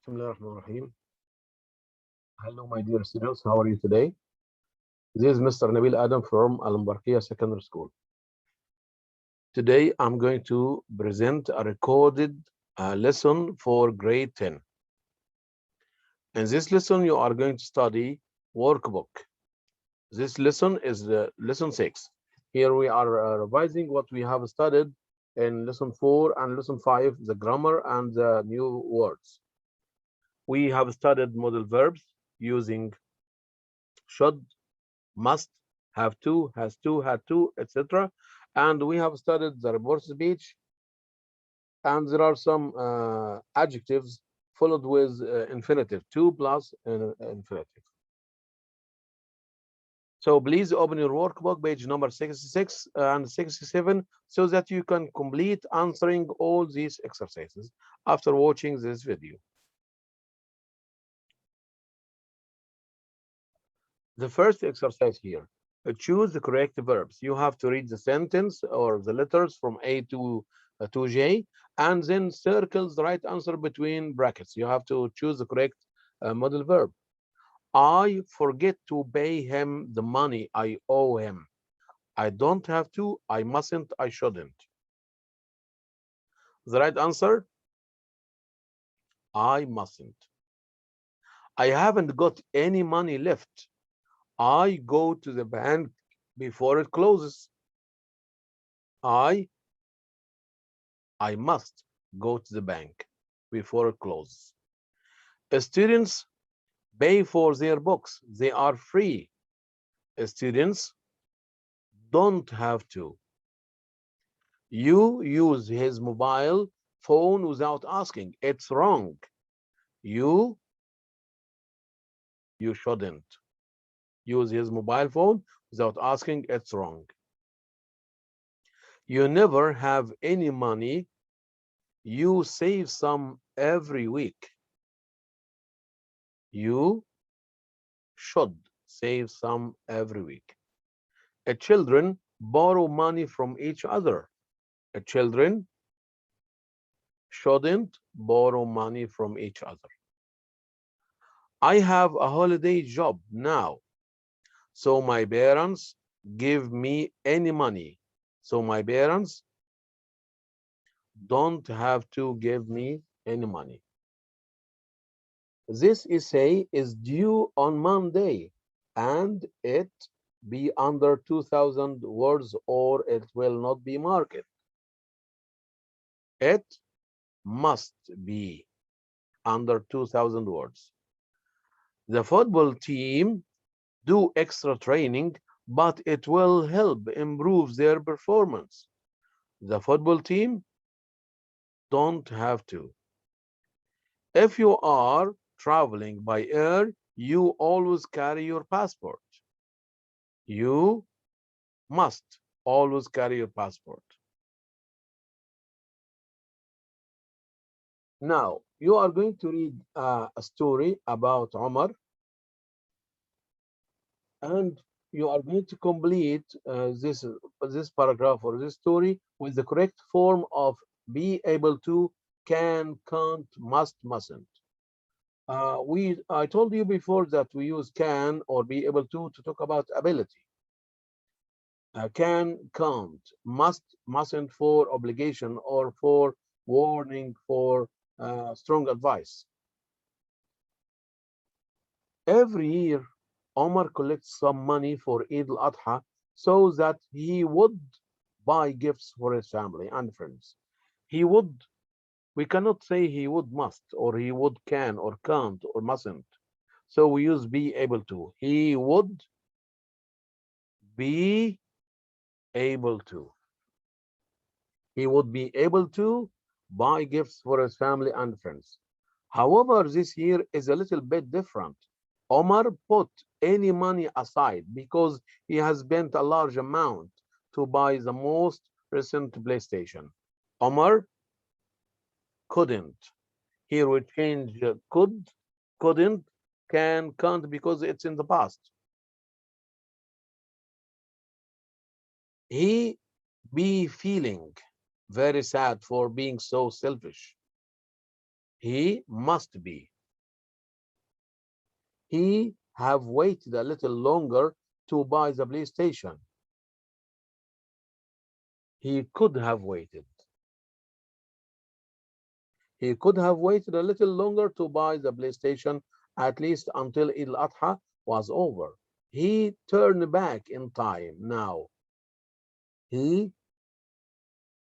Bismillahirrahmanirrahim. Hello, my dear students. How are you today? This is Mr. Nabil Adam from Al-Mbarkiya Secondary School. Today, I'm going to present a recorded lesson for grade 10. In this lesson, you are going to study workbook. This lesson is lesson 6. Here we are revising what we have studied in lesson 4 and lesson 5, the grammar and the new words. We have studied modal verbs using should, must, have to, has to, had to, etc. And we have studied the reverse speech, and there are some adjectives followed with infinitive, to plus infinitive. So please open your workbook, page number 66 and 67, so that you can complete answering all these exercises after watching this video. The first exercise here, choose the correct verbs. You have to read the sentence or the letters from A to J, and then circle the right answer between brackets. You have to choose the correct modal verb. I forget to pay him the money I owe him. I don't have to, I mustn't, I shouldn't. The right answer, I mustn't. I haven't got any money left. I go to the bank before it closes. I must go to the bank before it closes. Students pay for their books. They are free. Students don't have to. You use his mobile phone without asking. It's wrong. You shouldn't use his mobile phone without asking. It's wrong. You never have any money. You save some every week. You should save some every week. Children borrow money from each other. Children shouldn't borrow money from each other. I have a holiday job now, so my parents give me any money. So my parents don't have to give me any money. This essay is due on Monday, and it be under 2,000 words or it will not be marked. It must be under 2,000 words. The football team do extra training, but it will help improve their performance. The football team don't have to. If you are traveling by air, you always carry your passport. You must always carry your passport. Now, you are going to read a story about Omar, and you are going to complete this paragraph or this story with the correct form of be able to, can, can't, must, mustn't. I told you before that we use can or be able to talk about ability. Can, can't, must, mustn't for obligation or for warning, for strong advice. Every year, Omar collects some money for Eid al-Adha so that he would buy gifts for his family and friends. He would, we cannot say he would must or he would can or can't or mustn't. So we use be able to. He would be able to. He would be able to buy gifts for his family and friends. However, this year is a little bit different. Omar put any money aside because he has spent a large amount to buy the most recent PlayStation. Omar couldn't. Here we change could, couldn't, can, can't because it's in the past. He be feeling very sad for being so selfish. He must be. He have waited a little longer to buy the PlayStation. He could have waited. He could have waited a little longer to buy the PlayStation, at least until Eid al-Adha was over. He turned back in time now. He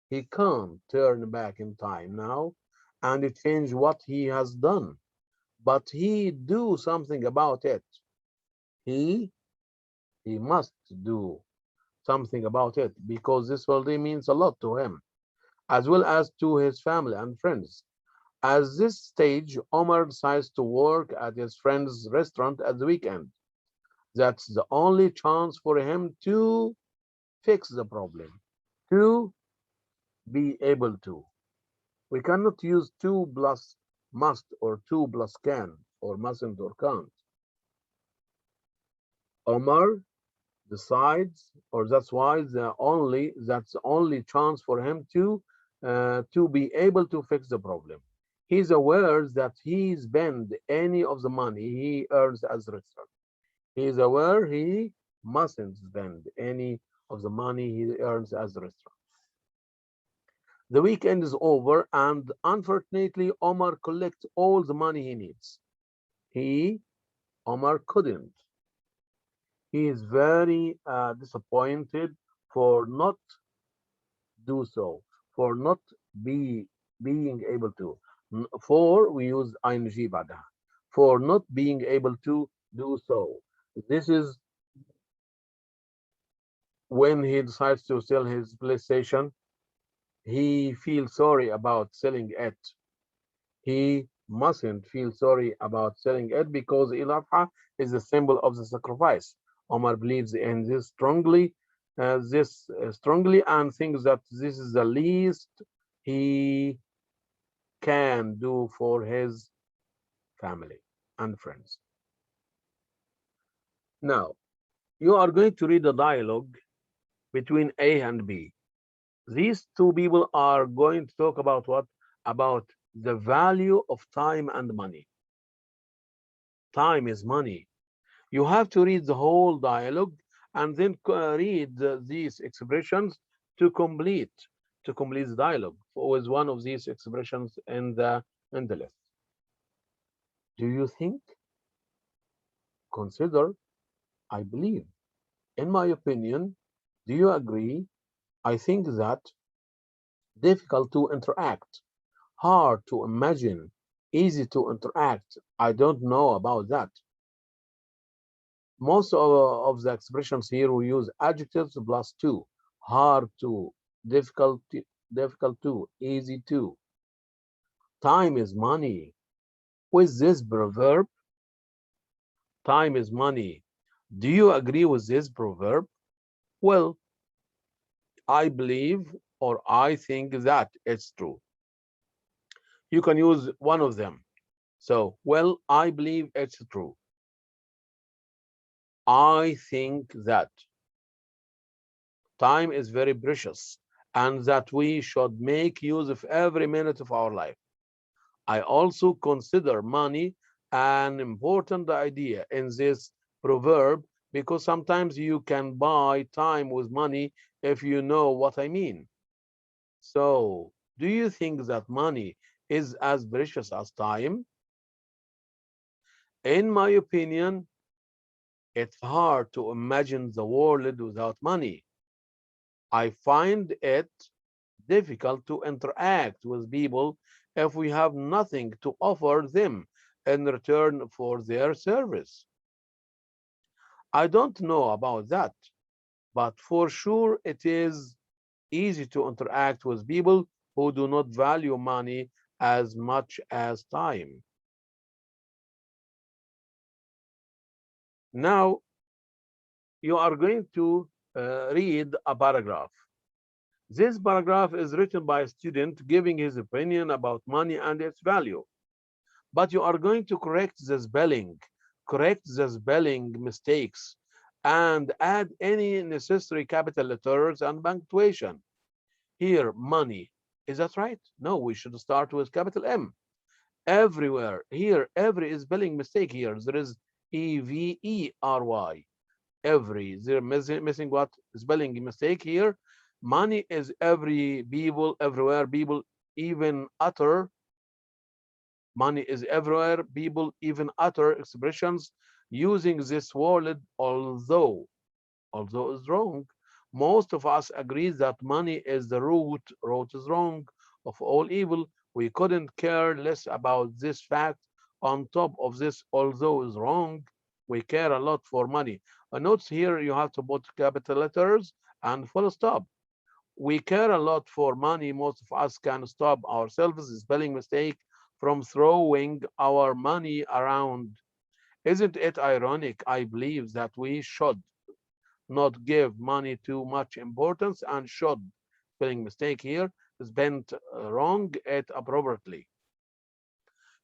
can't turn back in time now and change what he has done, but he do something about it. He must do something about it because this holiday means a lot to him, as well as to his family and friends. At this stage, Omar decides to work at his friend's restaurant at the weekend. That's the only chance for him to fix the problem, to be able to. We cannot use to plus must or to plus can or mustn't or can't. Omar decides, or that's the only chance for him to be able to fix the problem. He's aware that he spend any of the money he earns as a restaurant. He is aware he mustn't spend any of the money he earns as a restaurant. The weekend is over, and unfortunately, Omar collects all the money he needs. Omar couldn't. He is very disappointed for not do so, for not be being able to. For we use ing بعدها. For not being able to do so. This is when he decides to sell his PlayStation. He feels sorry about selling it. He mustn't feel sorry about selling it because Al-Adha is a symbol of the sacrifice. Omar believes in this strongly, and thinks that this is the least he can do for his family and friends. Now, you are going to read a dialogue between A and B. These two people are going to talk about what? About the value of time and money. Time is money. You have to read the whole dialogue and then read these expressions to complete the dialogue with one of these expressions in the list. Do you think? Consider. I believe. In my opinion. Do you agree? I think that difficult to interact, hard to imagine, easy to interact. I don't know about that. Most of the expressions here we use adjectives plus to, hard to, difficult to, easy to. Time is money. With this proverb, time is money. Do you agree with this proverb? Well, I believe or I think that it's true. You can use one of them. So, well, I believe it's true. I think that time is very precious and that we should make use of every minute of our life. I also consider money an important idea in this proverb because sometimes you can buy time with money if you know what I mean. So, do you think that money is as precious as time? In my opinion, it's hard to imagine the world without money. I find it difficult to interact with people if we have nothing to offer them in return for their service. I don't know about that, but for sure it is easy to interact with people who do not value money as much as time. Now, you are going to read a paragraph. This paragraph is written by a student giving his opinion about money and its value. But you are going to correct the spelling mistakes, and add any necessary capital letters and punctuation. Here, money. Is that right? No, we should start with capital M. Everywhere. Here, every spelling mistake here. There is every. Every. They're missing what? Spelling mistake here. Money is every, people, everywhere, people, even utter. Money is everywhere, people, even utter expressions using this word, although is wrong. Most of us agree that money is the root is wrong, of all evil. We couldn't care less about this fact. On top of this, although is wrong, we care a lot for money. Notes here, you have to put capital letters and full stop. We care a lot for money. Most of us can stop ourselves, spelling mistake, from throwing our money around. Isn't it ironic? I believe that we should not give money too much importance and should, spelling mistake here, spent wrong it appropriately.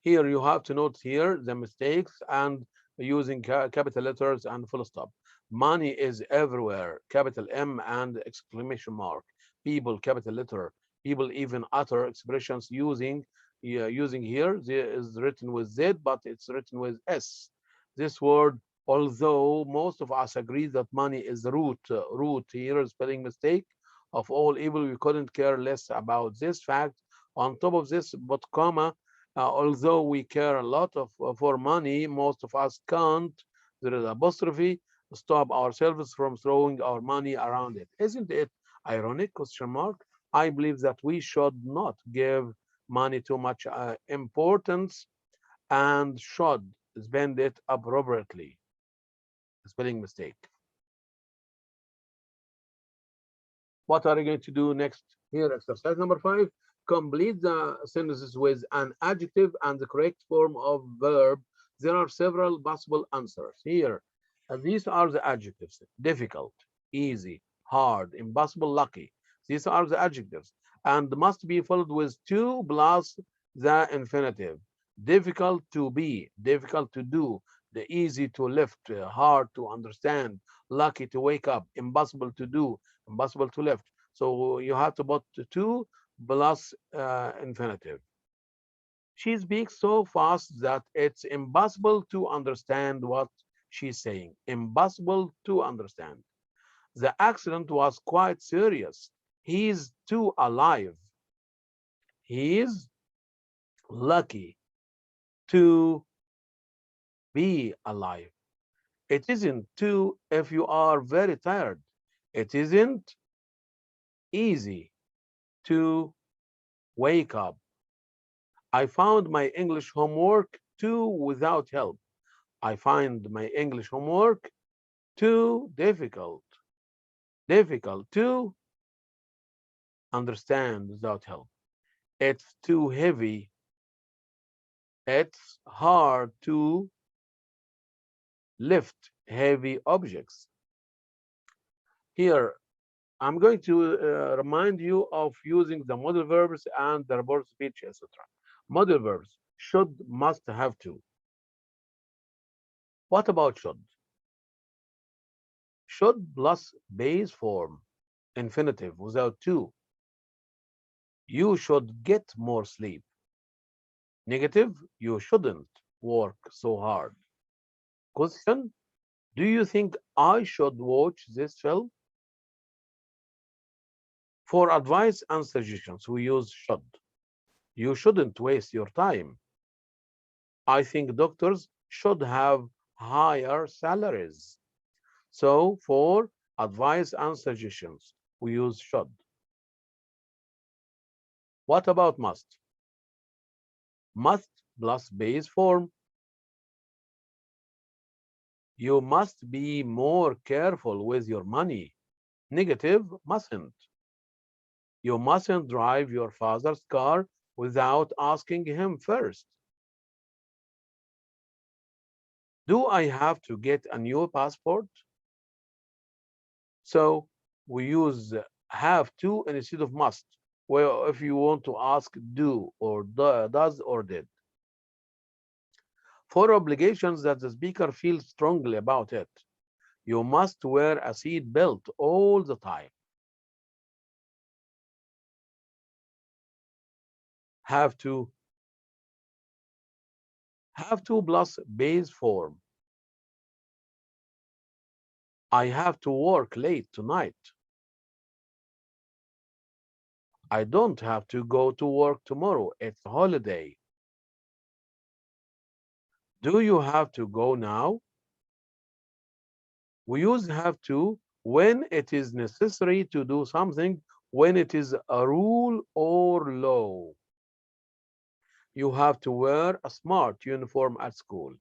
Here you have to note here the mistakes and using capital letters and full stop. Money is everywhere, capital M and exclamation mark. People, capital letter. People even utter expressions using here. There is written with Z, but it's written with S. This word, although most of us agree that money is the root here, spelling mistake of all evil, we couldn't care less about this fact. On top of this, but comma, although we care a lot for money, most of us can't, there is apostrophe, stop ourselves from throwing our money around it. Isn't it ironic? Question mark. I believe that we should not give money too much importance and should spend it appropriately. Spelling mistake. What are you going to do next? Here, exercise number 5. Complete the sentences with an adjective and the correct form of verb. There are several possible answers. Here, these are the adjectives. Difficult, easy, hard, impossible, lucky. These are the adjectives and must be followed with to plus the infinitive. Difficult to be, difficult to do, the easy to lift, hard to understand, lucky to wake up, impossible to do, impossible to lift. So you have to put to plus infinitive. She speaks so fast that it's impossible to understand what she's saying. Impossible to understand. The accident was quite serious. He's too alive. He's lucky to be alive. It isn't too if you are very tired. It isn't easy to wake up. I found my English homework too without help. I find my English homework too difficult. Difficult to understand without help. It's too heavy. It's hard to lift heavy objects. Here, I'm going to remind you of using the modal verbs and the report speech, etc. Modal verbs should, must, have to. What about should? Should plus base form, infinitive without to. You should get more sleep. Negative, you shouldn't work so hard. Question, do you think I should watch this film? For advice and suggestions, we use should. You shouldn't waste your time. I think doctors should have higher salaries. So for advice and suggestions, we use should. What about must? Must plus base form. You must be more careful with your money. Negative, mustn't. You mustn't drive your father's car without asking him first. Do I have to get a new passport? So we use have to instead of must. Well, if you want to ask do or does or did. For obligations that the speaker feels strongly about it, you must wear a seat belt all the time. Have to plus base form. I have to work late tonight. I don't have to go to work tomorrow. It's a holiday. Do you have to go now? We use have to when it is necessary to do something, when it is a rule or law. You have to wear a smart uniform at school.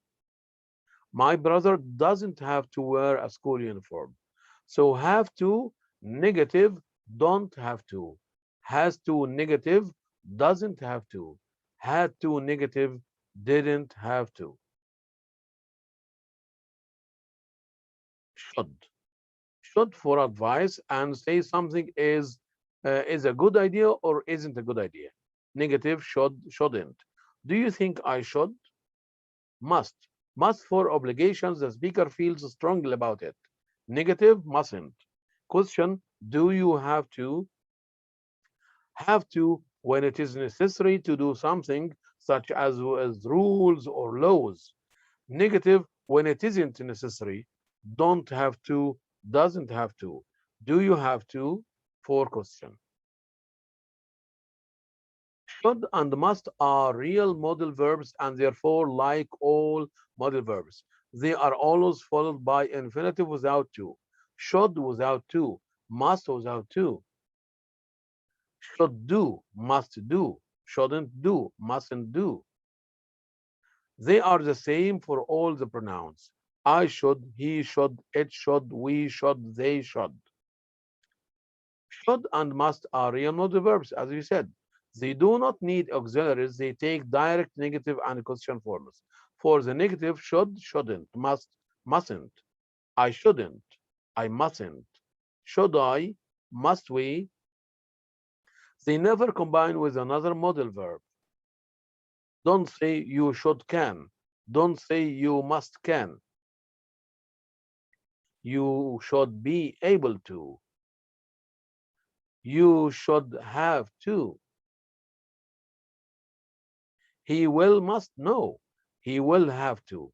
My brother doesn't have to wear a school uniform. So have to, negative, don't have to. Has to, negative, doesn't have to. Had to, negative, didn't have to. Should. Should for advice and say something is a good idea or isn't a good idea. Negative, should, shouldn't. Do you think I should? Must. Must for obligations, the speaker feels strongly about it. Negative, mustn't. Question, do you have to? Have to when it is necessary to do something, such as rules or laws. Negative when it isn't necessary. Don't have to, doesn't have to. Do you have to? For question. Should and must are real modal verbs and therefore, like all modal verbs, they are always followed by infinitive without to. Should without to. Must without to. Should do, must do. Shouldn't do, mustn't do. They are the same for all the pronouns. I should, he should, it should, we should, they should. Should and must are real modal verbs, as we said. They do not need auxiliaries. They take direct negative and question forms. For the negative, should, shouldn't, must, mustn't. I shouldn't, I mustn't. Should I, must we? They never combine with another modal verb. Don't say you should can. Don't say you must can. You should be able to. You should have to. He will must know. He will have to.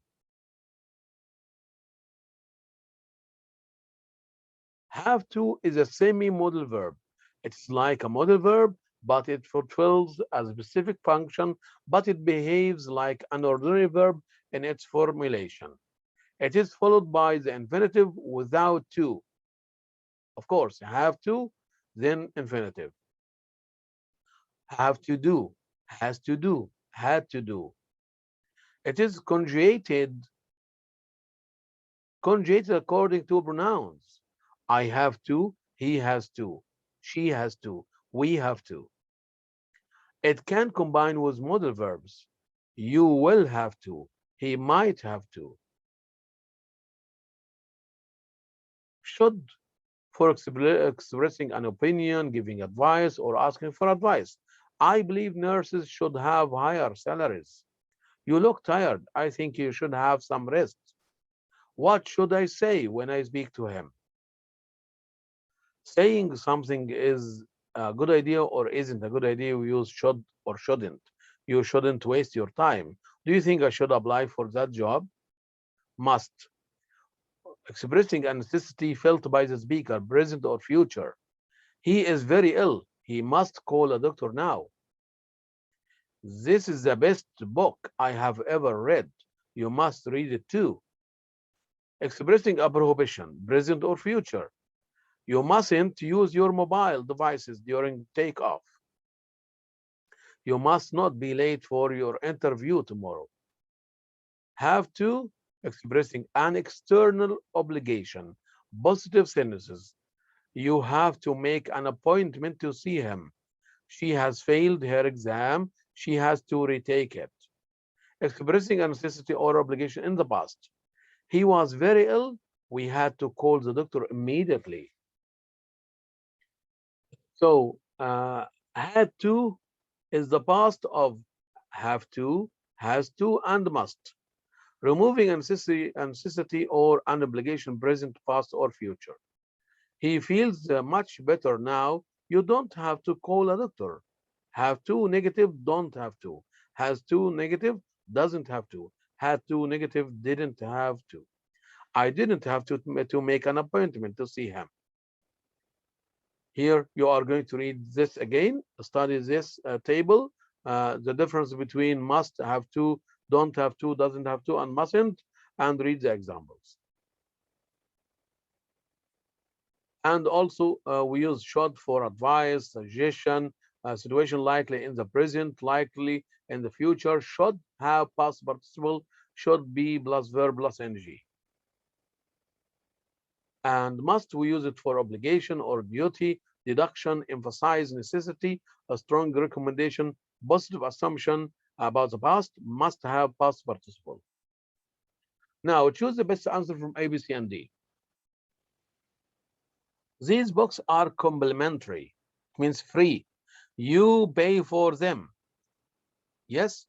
Have to is a semi-modal verb. It's like a modal verb, but it fulfills a specific function, but it behaves like an ordinary verb in its formulation. It is followed by the infinitive without to. Of course, have to, then infinitive. Have to do, has to do, had to do. It is conjugated according to pronouns. I have to, he has to, she has to, we have to. It can combine with modal verbs. You will have to, he might have to. Should for expressing an opinion, giving advice, or asking for advice. I believe nurses should have higher salaries. You look tired. I think you should have some rest. What should I say when I speak to him? Saying something is a good idea or isn't a good idea, we use should or shouldn't. You shouldn't waste your time. Do you think I should apply for that job? Must. Expressing a necessity felt by the speaker, present or future. He is very ill. He must call a doctor now. This is the best book I have ever read. You must read it too. Expressing a prohibition, present or future. You mustn't use your mobile devices during takeoff. You must not be late for your interview tomorrow. Have to, expressing an external obligation. Positive sentences. You have to make an appointment to see him. She has failed her exam. She has to retake it. Expressing a necessity or obligation in the past. He was very ill. We had to call the doctor immediately. So, had to is the past of have to, has to, and must. Removing a necessity or an obligation, present, past, or future. He feels much better now. You don't have to call a doctor. Have to, negative, don't have to. Has to, negative, doesn't have to. Had to, negative, didn't have to. I didn't have to make an appointment to see him. Here you are going to read this again, study this table, the difference between must have to, don't have to, doesn't have to, and mustn't, and read the examples. And also we use should for advice, suggestion, situation likely in the present, likely in the future, should have past participle, should be plus verb plus ing. And must, we use it for obligation or duty, deduction, emphasize necessity, a strong recommendation, positive assumption about the past, must have past participle. Now choose the best answer from A, B, C, and D. These books are complimentary, means free. You pay for them. Yes,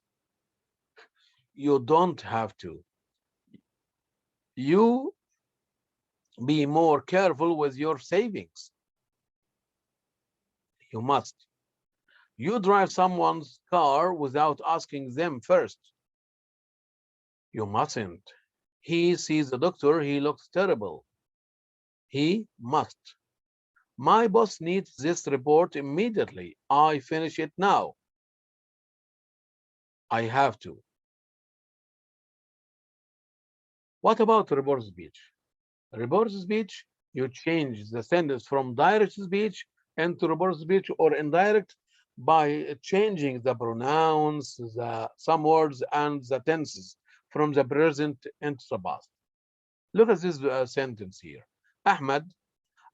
you don't have to. You be more careful with your savings. You must. You drive someone's car without asking them first. You mustn't. He sees the doctor, he looks terrible. He must. My boss needs this report immediately. I finish it now. I have to. What about report speech? Report speech, you change the sentence from direct speech into report speech or indirect by changing the pronouns, some words, and the tenses from the present into the past. Look at this sentence here. Ahmed,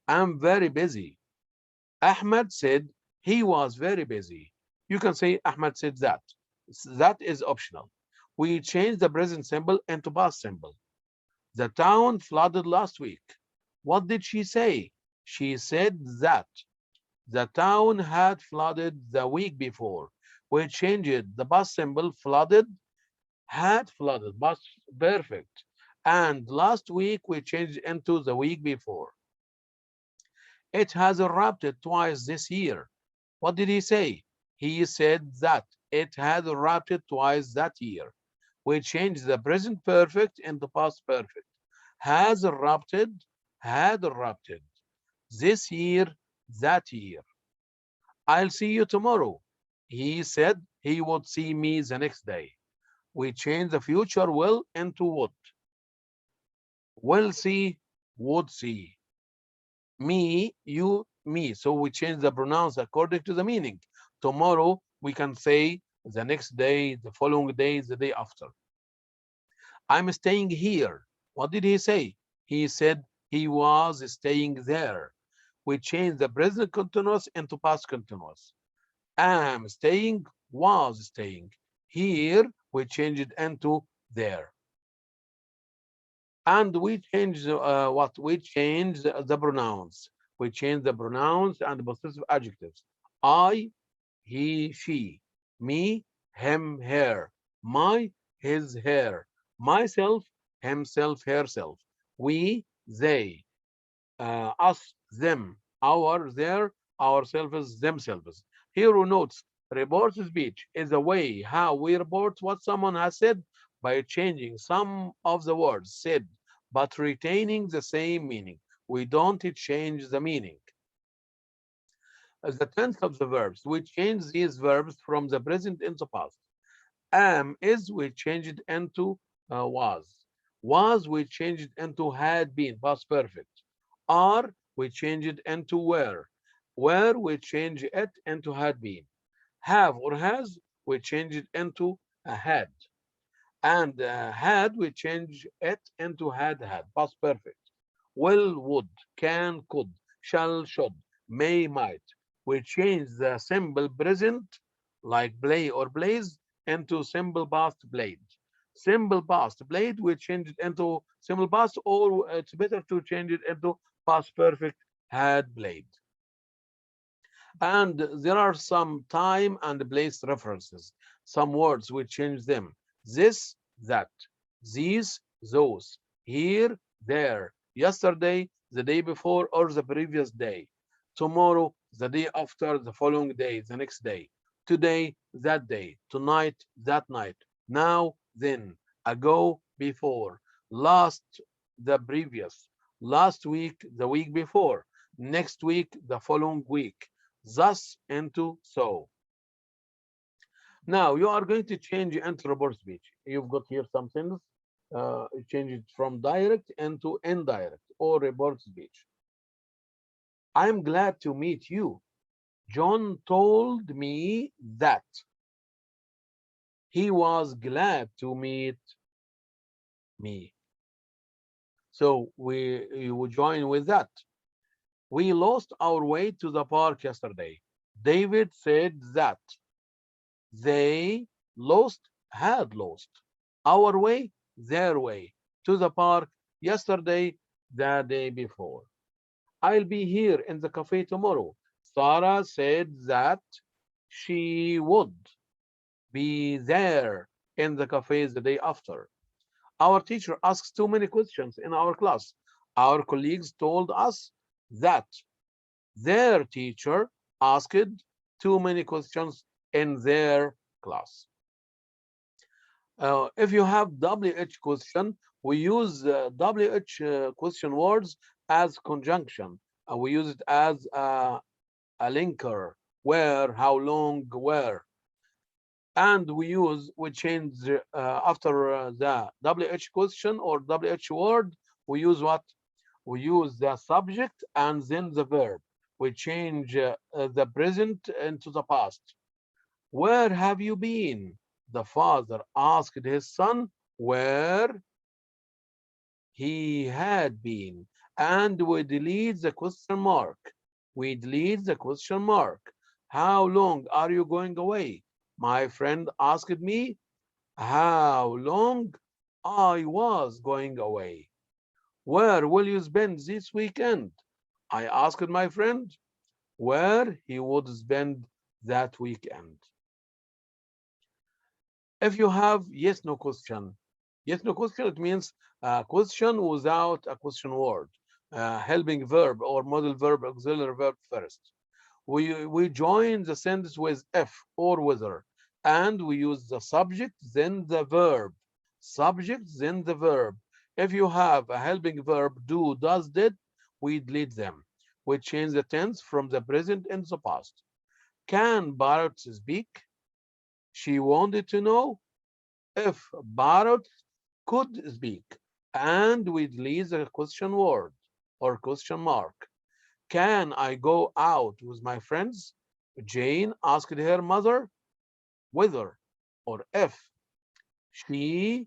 I'm very busy. Ahmed said he was very busy. You can say Ahmed said that. That is optional. We change the present simple into past simple. The town flooded last week. What did she say? She said that the town had flooded the week before. We changed the past simple flooded, had flooded, past perfect. And last week we changed into the week before. It has erupted twice this year. What did he say? He said that it had erupted twice that year. We changed the present perfect into past perfect. Has erupted, had erupted. This year, that year. I'll see you tomorrow. He said he would see me the next day. We changed the future will into would. Will see, would see. Me, you, me. So we change the pronouns according to the meaning. Tomorrow, we can say the next day, the following day, the day after. I'm staying here. What did he say? He said he was staying there. We change the present continuous into past continuous. Am staying, was staying. Here, we change it into there. And we change what? We change the pronouns. We change the pronouns and possessive adjectives. I, he, she. Me, him, her. My, his, her. Myself, himself, herself. We, they. Us, them. Our, their. Ourselves, themselves. Here we notes, report speech is a way how we report what someone has said by changing some of the words said, but retaining the same meaning. We don't change the meaning. As the tense of the verbs, we change these verbs from the present into past. Am, is, we change it into was. Was, we change it into had been, past perfect. Are, we change it into were. Were, we change it into had been. Have or has, we change it into a had. And had, we change it into had, past perfect. Will, would, can, could, shall, should, may, might. We change the simple present, like play or plays, into simple past played. Simple past played, we change it into simple past, or it's better to change it into past perfect, had played. And there are some time and place references. Some words we change them. This, that, these, those, here, there, yesterday, the day before, or the previous day, tomorrow, the day after, the following day, the next day, today, that day, tonight, that night, now, then, ago, before, last the previous, last week, the week before, next week, the following week, thus into so. Now you are going to change into report speech. You've got here some things. Change it from direct into indirect or report speech. I'm glad to meet you. John told me that he was glad to meet me. So you will join with that. We lost our way to the park yesterday. David said that they had lost our way, their way to the park yesterday, the day before. I'll be here in the cafe tomorrow. Sarah said that she would be there in the cafe the day after. Our teacher asks too many questions in our class. Our colleagues told us that their teacher asked too many questions in their class. If you have WH question, we use WH question words as conjunction. We use it as a linker, where, how long, where. And we change after the WH question or WH word, we use what? We use the subject and then the verb. We change the present into the past. Where have you been? The father asked his son where he had been. And we delete the question mark. We delete the question mark. How long are you going away? My friend asked me how long I was going away. Where will you spend this weekend? I asked my friend where he would spend that weekend. If you have yes no question, it means a question without a question word, helping verb or modal verb, auxiliary verb first. We join the sentence with if or whether, and we use the subject then the verb, subject then the verb. If you have a helping verb do, does, did, we delete them. We change the tense from the present into the past. Can Barrett speak? She wanted to know if Barrett could speak, and we delete the question word or question mark. Can I go out with my friends? Jane asked her mother whether or if she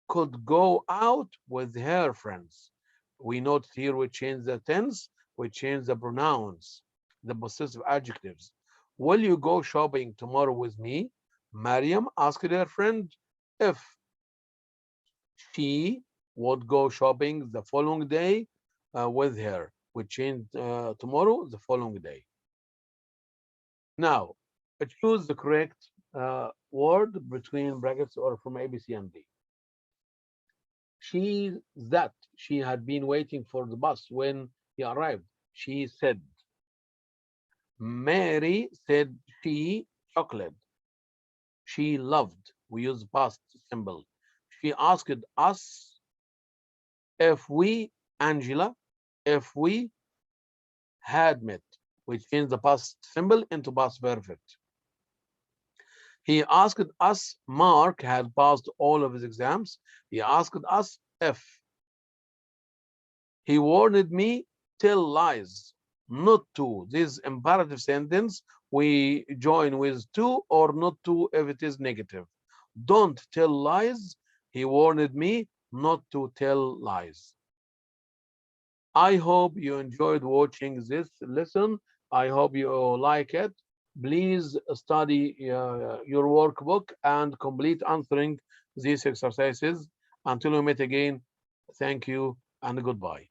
could go out with her friends. We note here we change the tense, we change the pronouns, the possessive adjectives. Will you go shopping tomorrow with me? Mariam asked her friend if she would go shopping the following day with her. We change tomorrow the following day. Now, choose the correct word between brackets or from A, B, C, and D. She had been waiting for the bus when he arrived. She said. Mary said she chocolate. She loved. We use past symbol. She asked us if we, Angela, if we had met. We change the past symbol into past perfect. He asked us, Mark had passed all of his exams. He asked us if. He warned me, tell lies, not to. This imperative sentence, we join with to or not to if it is negative. Don't tell lies. He warned me not to tell lies. I hope you enjoyed watching this lesson. I hope you like it. Please study your workbook and complete answering these exercises. Until we meet again, thank you and goodbye.